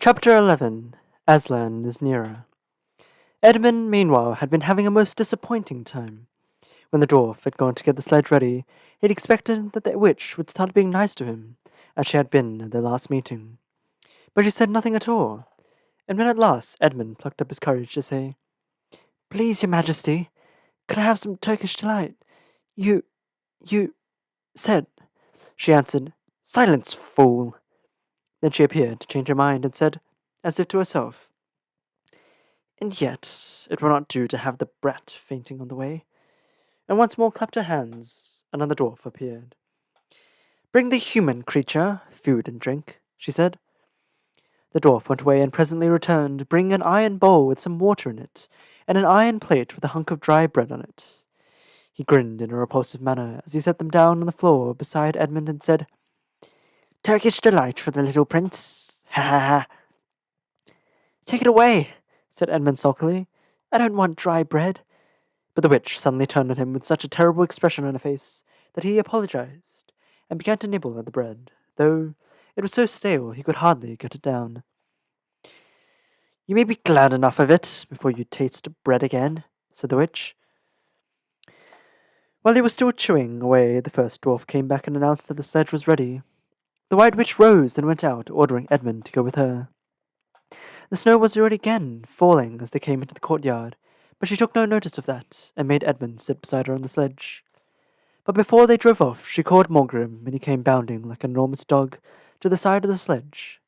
Chapter 11 Aslan is nearer. Edmund, meanwhile, had been having a most disappointing time. When the dwarf had gone to get the sledge ready, he had expected that the witch would start being nice to him, as she had been at their last meeting. But she said nothing at all, and when at last Edmund plucked up his courage to say, "Please, your majesty, could I have some Turkish delight? You said," she answered, "Silence, fool!" Then she appeared to change her mind and said, as if to herself, "And yet it will not do to have the brat fainting on the way," and once more clapped her hands. Another dwarf appeared. "Bring the human creature food and drink," she said. The dwarf went away and presently returned, bringing an iron bowl with some water in it, and an iron plate with a hunk of dry bread on it. He grinned in a repulsive manner as he set them down on the floor beside Edmund and said, "Turkish delight for the little prince. Ha ha ha." "Take it away," said Edmund sulkily. "I don't want dry bread." But the witch suddenly turned on him with such a terrible expression on her face that he apologized and began to nibble at the bread, though it was so stale he could hardly get it down. "You may be glad enough of it before you taste bread again," said the witch. While he was still chewing away, the first dwarf came back and announced that the sledge was ready. The White Witch rose and went out, ordering Edmund to go with her. The snow was already again falling as they came into the courtyard, but she took no notice of that, and made Edmund sit beside her on the sledge. But before they drove off, she called Morgrim, and he came bounding like an enormous dog to the side of the sledge.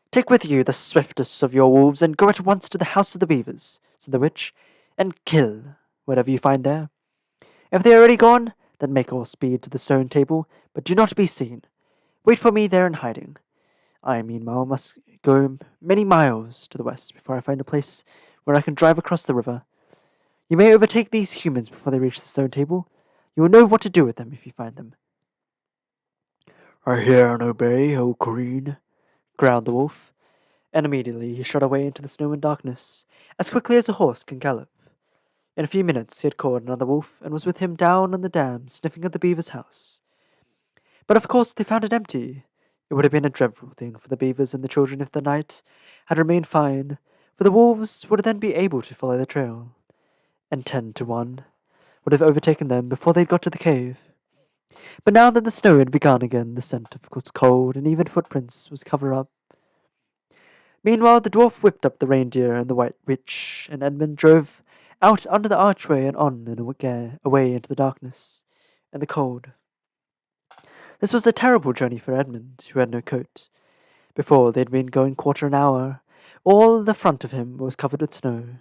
"Take with you the swiftest of your wolves, and go at once to the house of the beavers," said the witch, "and kill whatever you find there. If they are already gone, then make all speed to the stone table, but do not be seen. Wait for me there in hiding. I, meanwhile, must go many miles to the west before I find a place where I can drive across the river. You may overtake these humans before they reach the stone table. You will know what to do with them if you find them." "I hear and obey, O queen," growled the wolf, and immediately he shot away into the snow and darkness, as quickly as a horse can gallop. In a few minutes he had caught another wolf, and was with him down on the dam, sniffing at the beaver's house. But of course they found it empty. It would have been a dreadful thing for the beavers and the children if the night had remained fine, for the wolves would then be able to follow the trail, and 10 to 1 would have overtaken them before they got to the cave. But now that the snow had begun again, the scent was cold, and even footprints was covered up. Meanwhile, the dwarf whipped up the reindeer and the White Witch, and Edmund drove out under the archway and on and away into the darkness and the cold. This was a terrible journey for Edmund, who had no coat. Before they had been going quarter an hour, all the front of him was covered with snow.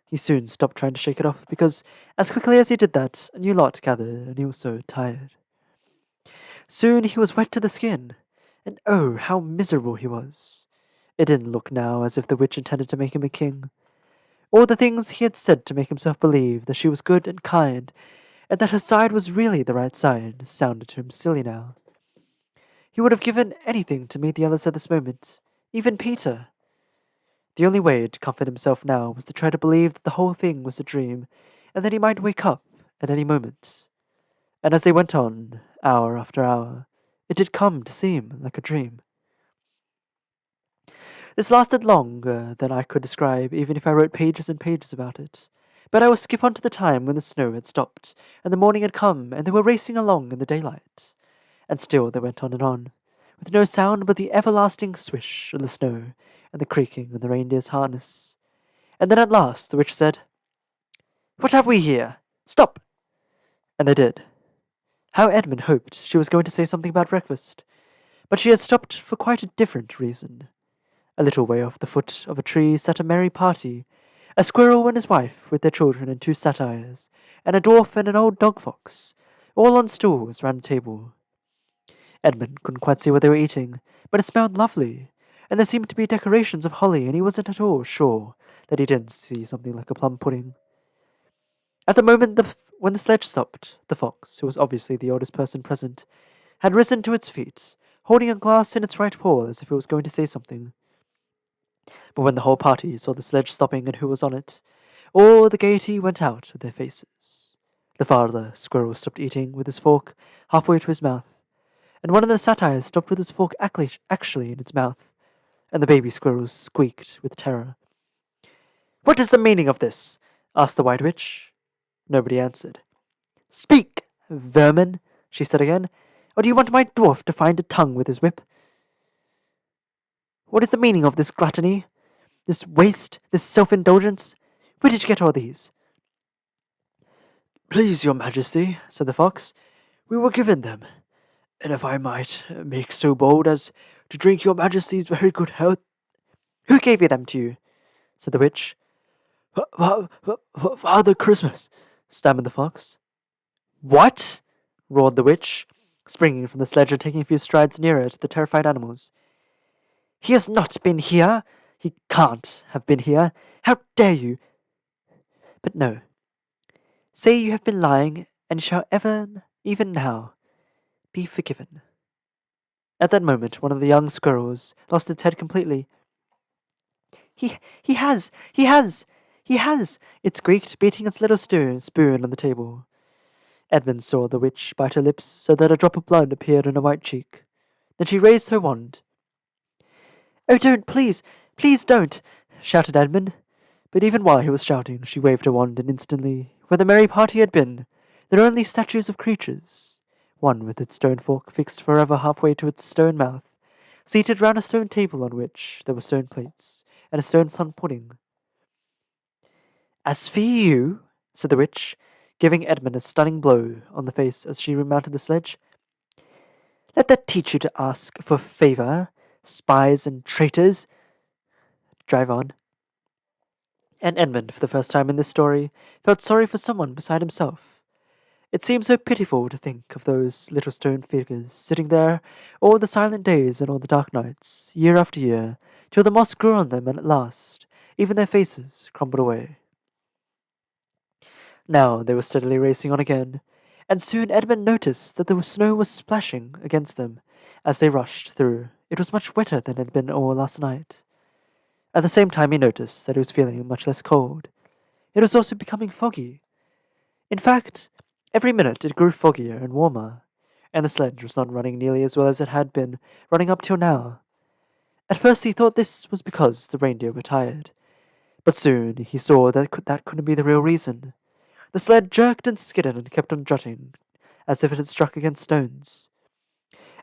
He soon stopped trying to shake it off, because as quickly as he did that, a new lot gathered, and he was so tired. Soon he was wet to the skin, and oh, how miserable he was. It didn't look now as if the witch intended to make him a king. All the things he had said to make himself believe that she was good and kind, and that her side was really the right side, sounded to him silly now. He would have given anything to meet the others at this moment, even Peter. The only way to comfort himself now was to try to believe that the whole thing was a dream, and that he might wake up at any moment. And as they went on, hour after hour, it did come to seem like a dream. This lasted longer than I could describe, even if I wrote pages and pages about it. But I will skip on to the time when the snow had stopped, and the morning had come, and they were racing along in the daylight. And still they went on, with no sound but the everlasting swish of the snow and the creaking of the reindeer's harness. And then at last the witch said, "What have we here? Stop!" And they did. How Edmund hoped she was going to say something about breakfast, but she had stopped for quite a different reason. A little way off the foot of a tree sat a merry party, a squirrel and his wife with their children and 2 satyrs, and a dwarf and an old dog-fox, all on stools round a table. Edmund couldn't quite see what they were eating, but it smelled lovely, and there seemed to be decorations of holly, and he wasn't at all sure that he didn't see something like a plum pudding. At the moment when the sledge stopped, the fox, who was obviously the oldest person present, had risen to its feet, holding a glass in its right paw as if it was going to say something. But when the whole party saw the sledge stopping and who was on it, all the gaiety went out of their faces. The father squirrel stopped eating with his fork halfway to his mouth, and one of the satyrs stopped with his fork actually in its mouth, and the baby squirrels squeaked with terror. "What is the meaning of this?" asked the White Witch. Nobody answered. "Speak, vermin," she said again, "or do you want my dwarf to find a tongue with his whip? What is the meaning of this gluttony, this waste, this self-indulgence? Where did you get all these?" "Please, your majesty," said the fox, "we were given them, and if I might make so bold as to drink your majesty's very good health—" "Who gave them to you?" said the witch. "Father Christmas," stammered the fox. "What?" roared the witch, springing from the sledge and taking a few strides nearer to the terrified animals. "He has not been here! He can't have been here! How dare you! But no. Say you have been lying, and shall even now, be forgiven." At that moment, one of the young squirrels lost its head completely. He has! He has! He has!" it squeaked, beating its little spoon on the table. Edmund saw the witch bite her lips so that a drop of blood appeared on her white cheek. Then she raised her wand. "Oh, don't, please! Please don't!" shouted Edmund. But even while he was shouting, she waved her wand, and instantly, where the merry party had been, there were only statues of creatures, one with its stone fork fixed forever halfway to its stone mouth, seated round a stone table on which there were stone plates and a stone plum pudding. "As for you," said the witch, giving Edmund a stunning blow on the face as she remounted the sledge, "let that teach you to ask for favour, spies and traitors. Drive on." And Edmund, for the first time in this story, felt sorry for someone beside himself. It seemed so pitiful to think of those little stone figures sitting there all the silent days and all the dark nights, year after year, till the moss grew on them and at last even their faces crumbled away. Now they were steadily racing on again, and soon Edmund noticed that the snow was splashing against them as they rushed through. It was much wetter than it had been all last night. At the same time he noticed that he was feeling much less cold. It was also becoming foggy. In fact, every minute it grew foggier and warmer, and the sledge was not running nearly as well as it had been running up till now. At first he thought this was because the reindeer were tired, but soon he saw that couldn't be the real reason. The sled jerked and skidded and kept on jutting, as if it had struck against stones.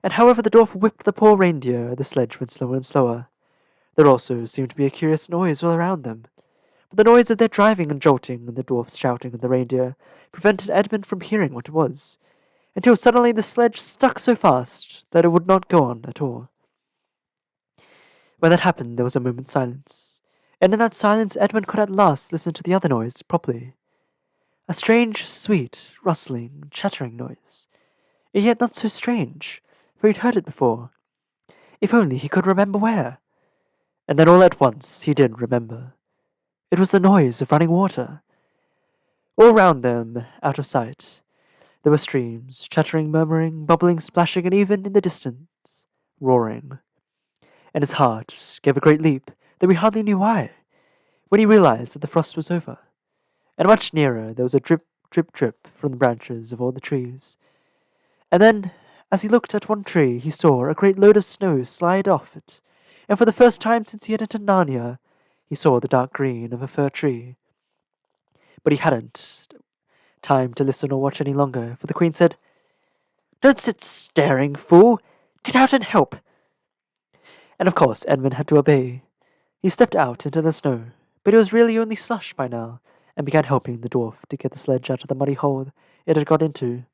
And however the dwarf whipped the poor reindeer, the sledge went slower and slower. There also seemed to be a curious noise all around them. But the noise of their driving and jolting, and the dwarf's shouting and the reindeer, prevented Edmund from hearing what it was, until suddenly the sledge stuck so fast that it would not go on at all. When that happened, there was a moment's silence, and in that silence Edmund could at last listen to the other noise properly. A strange, sweet, rustling, chattering noise, and yet not so strange, for he'd heard it before. If only he could remember where. And then all at once he did remember. It was the noise of running water. All round them, out of sight, there were streams, chattering, murmuring, bubbling, splashing, and even in the distance, roaring. And his heart gave a great leap, though he hardly knew why, when he realized that the frost was over. And much nearer there was a drip, drip, drip from the branches of all the trees. And then, as he looked at one tree, he saw a great load of snow slide off it, and for the first time since he had entered Narnia, he saw the dark green of a fir tree. But he hadn't time to listen or watch any longer, for the queen said, "Don't sit staring, fool! Get out and help!" And of course Edmund had to obey. He stepped out into the snow, but it was really only slush by now, and began helping the dwarf to get the sledge out of the muddy hole it had got into.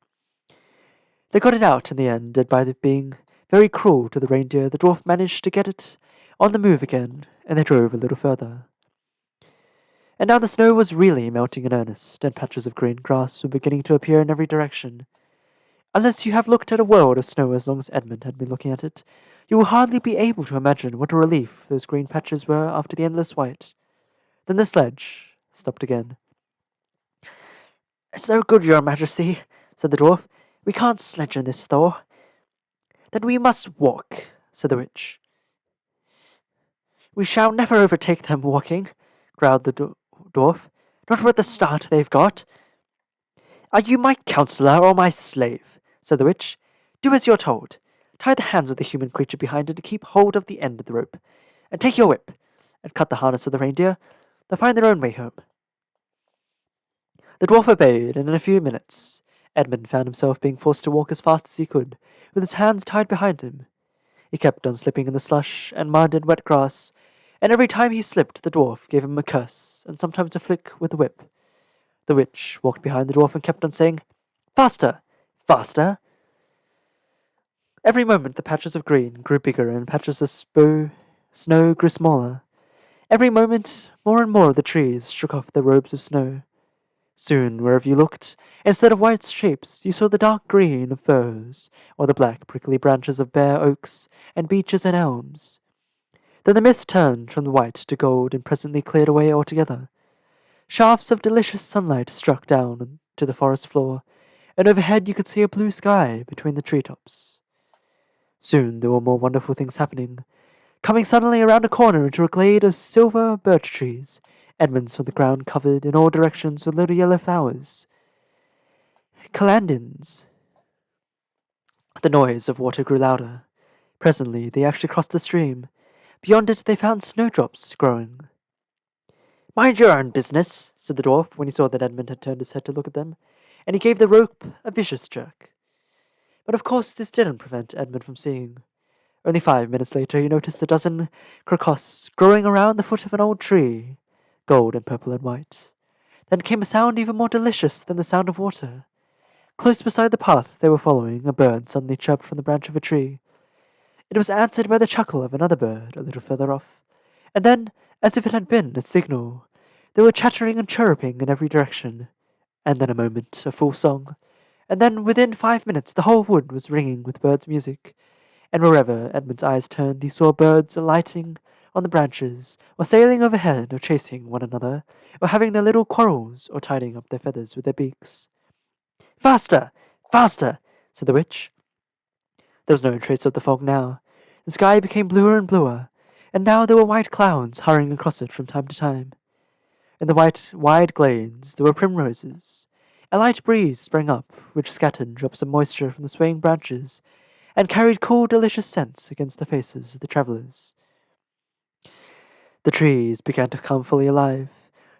They got it out in the end, and by being very cruel to the reindeer, the dwarf managed to get it on the move again, and they drove a little further. And now the snow was really melting in earnest, and patches of green grass were beginning to appear in every direction. Unless you have looked at a world of snow as long as Edmund had been looking at it, you will hardly be able to imagine what a relief those green patches were after the endless white. Then the sledge stopped again. "It's no good, your majesty," said the dwarf. "We can't sledge in this thaw." "Then we must walk," said the witch. "We shall never overtake them walking," growled the dwarf. "Not with the start they've got." "Are you my counselor or my slave?" said the witch. "Do as you're told. Tie the hands of the human creature behind it and keep hold of the end of the rope. and take your whip, and cut the harness of the reindeer. They'll find their own way home." The dwarf obeyed, and in a few minutes Edmund found himself being forced to walk as fast as he could, with his hands tied behind him. He kept on slipping in the slush and mud and wet grass, and every time he slipped the dwarf gave him a curse, and sometimes a flick with the whip. The witch walked behind the dwarf and kept on saying, "Faster! Faster!" Every moment the patches of green grew bigger and patches of snow grew smaller. Every moment more and more of the trees shook off their robes of snow. Soon, wherever you looked, instead of white shapes, you saw the dark green of firs, or the black prickly branches of bare oaks and beeches and elms. Then the mist turned from the white to gold and presently cleared away altogether. Shafts of delicious sunlight struck down to the forest floor, and overhead you could see a blue sky between the treetops. Soon there were more wonderful things happening. Coming suddenly around a corner into a glade of silver birch trees, Edmund saw the ground covered in all directions with little yellow flowers. Calandins. The noise of water grew louder. Presently they actually crossed the stream. Beyond it they found snowdrops growing. "Mind your own business," said the dwarf when he saw that Edmund had turned his head to look at them, and he gave the rope a vicious jerk. But of course this didn't prevent Edmund from seeing. Only 5 minutes later he noticed a dozen crocus growing around the foot of an old tree, gold and purple and white. Then came a sound even more delicious than the sound of water. Close beside the path they were following, a bird suddenly chirped from the branch of a tree. It was answered by the chuckle of another bird a little further off, and then, as if it had been a signal, they were chattering and chirruping in every direction, and then a moment, a full song, and then within 5 minutes the whole wood was ringing with birds' music, and wherever Edmund's eyes turned he saw birds alighting on the branches, or sailing overhead, or chasing one another, or having their little quarrels, or tidying up their feathers with their beaks. "Faster! Faster!" said the witch. There was no trace of the fog now. The sky became bluer and bluer, and now there were white clouds hurrying across it from time to time. In the wide glades there were primroses. A light breeze sprang up, which scattered drops of moisture from the swaying branches, and carried cool, delicious scents against the faces of the travellers. The trees began to come fully alive.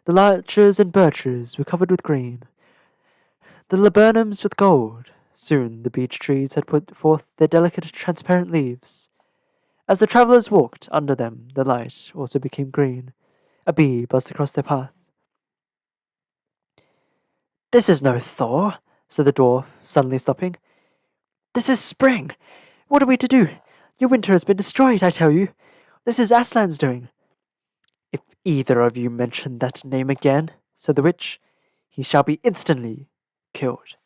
The larches and birches were covered with green, the laburnums with gold. Soon the beech trees had put forth their delicate, transparent leaves. As the travellers walked under them, the light also became green. A bee buzzed across their path. "This is no thaw," said the dwarf, suddenly stopping. "This is spring. What are we to do? Your winter has been destroyed, I tell you. This is Aslan's doing." "If either of you mention that name again," said the witch, "he shall be instantly killed."